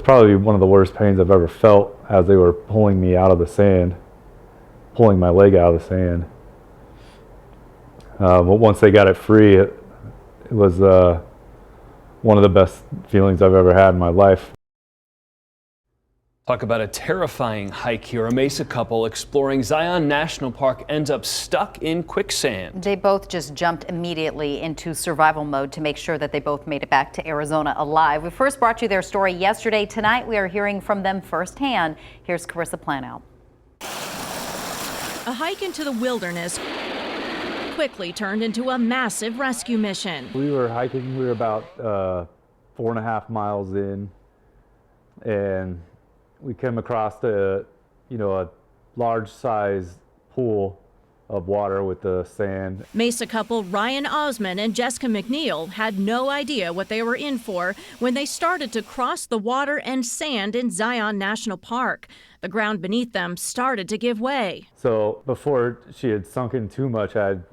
probably one of the worst pains I've ever felt as they were pulling me out of the sand, pulling my leg out of the sand. But once they got it free, it was one of the best feelings I've ever had in my life. Talk about a terrifying hike here. A Mesa couple exploring Zion National Park ends up stuck in quicksand. They both just jumped immediately into survival mode to make sure that they both made it back to Arizona alive. We first brought you their story yesterday. Tonight we are hearing from them firsthand. Here's Carissa Planow. A hike into the wilderness quickly turned into a massive rescue mission. We were hiking, we were about 4.5 miles in, and we came across a large size pool of water with the sand. Mesa couple Ryan Osmun and Jessika McNeill had no idea what they were in for when they started to cross the water and sand in Zion National Park. The ground beneath them started to give way. So before she had sunk in too much, I had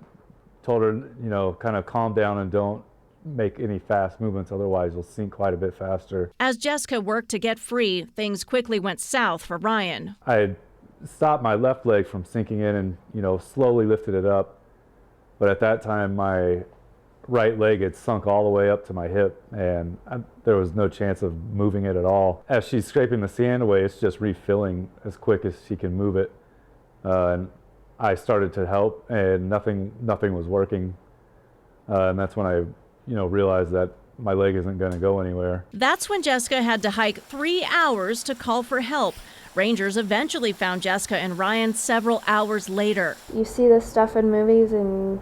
told her, kind of calm down and don't make any fast movements, otherwise you'll sink quite a bit faster. As Jessika worked to get free, things quickly went south for Ryan. I had stopped my left leg from sinking in and slowly lifted it up, but at that time my right leg had sunk all the way up to my hip, and there was no chance of moving it at all. As she's scraping the sand away, it's just refilling as quick as she can move it, and I started to help, and nothing was working, and that's when I realized that my leg isn't going to go anywhere. That's when Jessika had to hike 3 hours to call for help. Rangers eventually found Jessika and Ryan several hours later. You see this stuff in movies and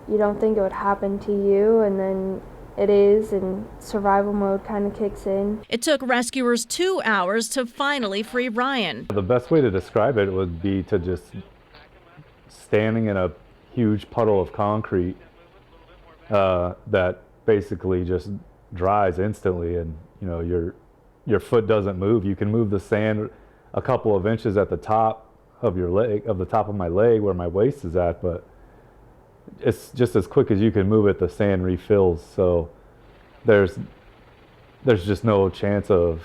you don't think it would happen to you, and then it is, and survival mode kind of kicks in. It took rescuers 2 hours to finally free Ryan. The best way to describe it would be to just standing in a huge puddle of concrete that basically just dries instantly, and your foot doesn't move. You can move the sand a couple of inches at the top of your leg, of the top of my leg where my waist is at, but it's just as quick as you can move it, the sand refills. So there's just no chance of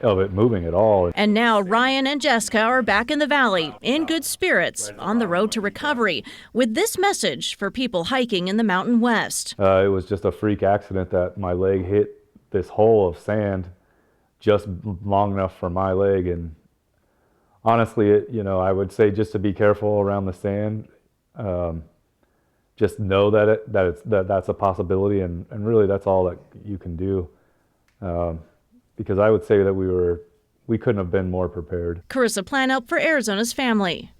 it moving at all. And now Ryan and Jessika are back in the valley, in good spirits, on the road to recovery, with this message for people hiking in the Mountain West. It was just a freak accident that my leg hit this hole of sand just long enough for my leg, and honestly, I would say just to be careful around the sand. Just know that's a possibility, and really that's all that you can do. Because I would say that we couldn't have been more prepared. Carissa Planow for Arizona's Family.